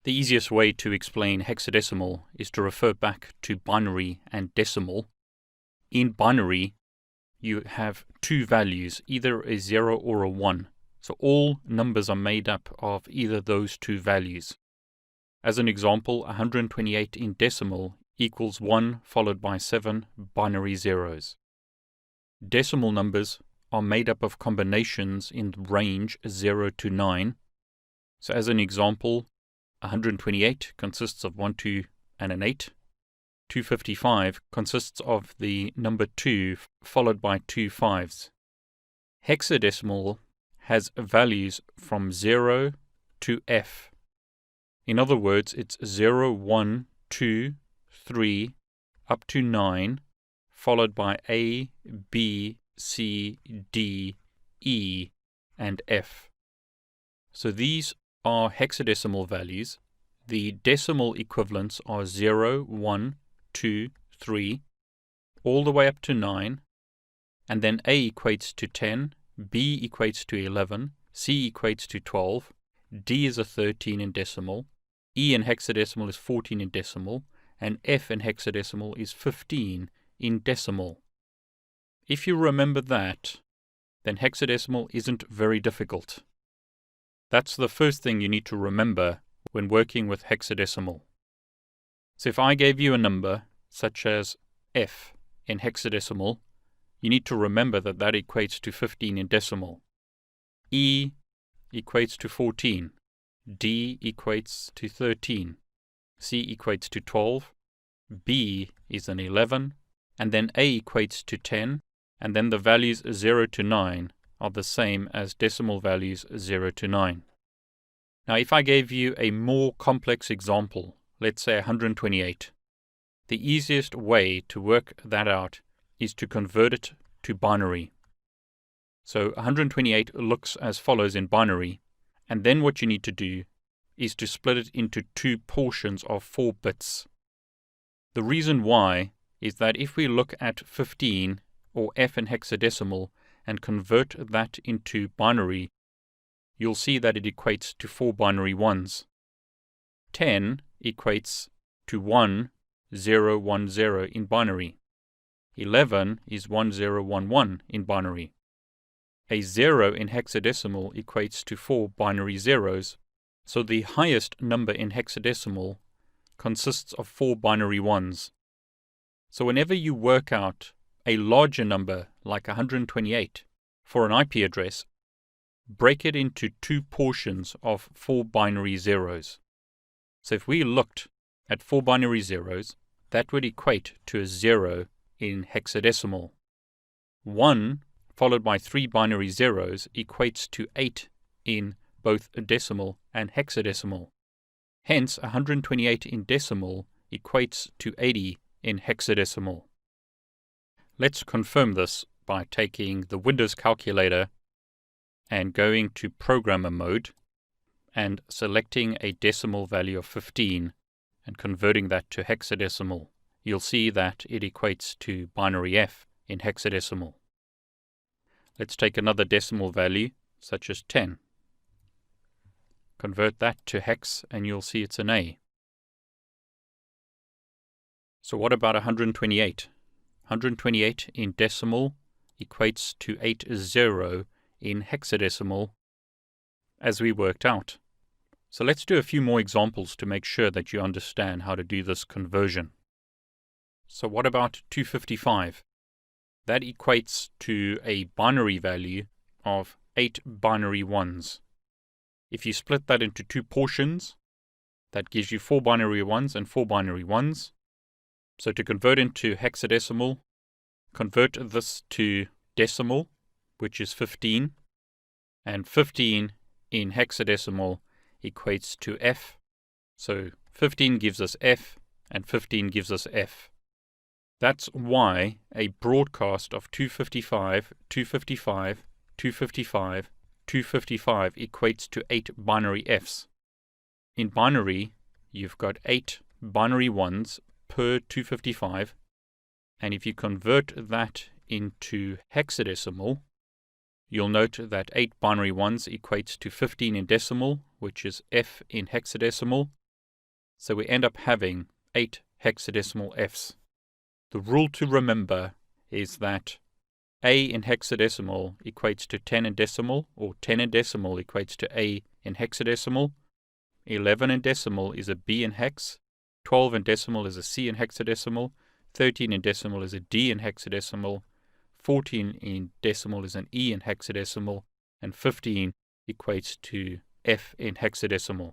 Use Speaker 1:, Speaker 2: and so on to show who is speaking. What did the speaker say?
Speaker 1: The easiest way to explain hexadecimal is to refer back to binary and decimal. In binary, you have two values, either a 0 or a 1. So all numbers are made up of either those two values. As an example, 128 in decimal equals 1 followed by 7 binary zeros. Decimal numbers are made up of combinations in the range 0 to 9. So as an example, 128 consists of 1, 2, and an 8. 255 consists of the number 2 followed by two 5s. Hexadecimal has values from 0 to F. In other words, it's 0, 1, 2, 3, up to 9, followed by A, B, C, D, E, and F. So these are hexadecimal values. The decimal equivalents are 0, 1, 2, 3, all the way up to 9, and then A equates to 10, B equates to 11, C equates to 12, D is a 13 in decimal, E in hexadecimal is 14 in decimal, and F in hexadecimal is 15 in decimal. If you remember that, then hexadecimal isn't very difficult. That's the first thing you need to remember when working with hexadecimal. So if I gave you a number such as F in hexadecimal, you need to remember that that equates to 15 in decimal. E equates to 14. D equates to 13. C equates to 12. B is an 11. And then A equates to 10. And then the values 0 to 9 are the same as decimal values 0 to 9. Now if I gave you a more complex example, let's say 128, the easiest way to work that out is to convert it to binary. So 128 looks as follows in binary, and then what you need to do is to split it into two portions of 4 bits. The reason why is that if we look at 15 or F in hexadecimal and convert that into binary, you'll see that it equates to 4 binary 1s. 10 equates to 1, 0, 1, 0 in binary. 11 is 1, 0, 1, 1 in binary. A 0 in hexadecimal equates to 4 binary zeros, so the highest number in hexadecimal consists of 4 binary 1s. So whenever you work out a larger number like 128 for an IP address, break it into two portions of 4 binary zeros. So if we looked at 4 binary zeros, that would equate to a 0 in hexadecimal. 1 followed by 3 binary zeros equates to 8 in both decimal and hexadecimal. Hence, 128 in decimal equates to 80 in hexadecimal. Let's confirm this by taking the Windows calculator and going to programmer mode and selecting a decimal value of 15 and converting that to hexadecimal. You'll see that it equates to binary F in hexadecimal. Let's take another decimal value, such as 10. Convert that to hex and you'll see it's an A. So what about 128? 128 in decimal equates to 80 in hexadecimal, as we worked out. So let's do a few more examples to make sure that you understand how to do this conversion. So what about 255? That equates to a binary value of 8 binary 1s. If you split that into two portions, that gives you 4 binary 1s and 4 binary 1s. So to convert into hexadecimal, convert this to decimal, which is 15, and 15 in hexadecimal equates to F. So 15 gives us F, and 15 gives us F. That's why a broadcast of 255, 255, 255, 255 equates to 8 binary Fs. In binary, you've got 8 binary 1s per 255, and if you convert that into hexadecimal, you'll note that 8 binary 1s equates to 15 in decimal, which is F in hexadecimal, So we end up having 8 hexadecimal Fs. The rule to remember is that A in hexadecimal equates to 10 in decimal, or 10 in decimal equates to A in hexadecimal. 11 in decimal is a B in hex. 12 in decimal is a C in hexadecimal. 13 in decimal is a D in hexadecimal. 14 in decimal is an E in hexadecimal. And 15 equates to F in hexadecimal.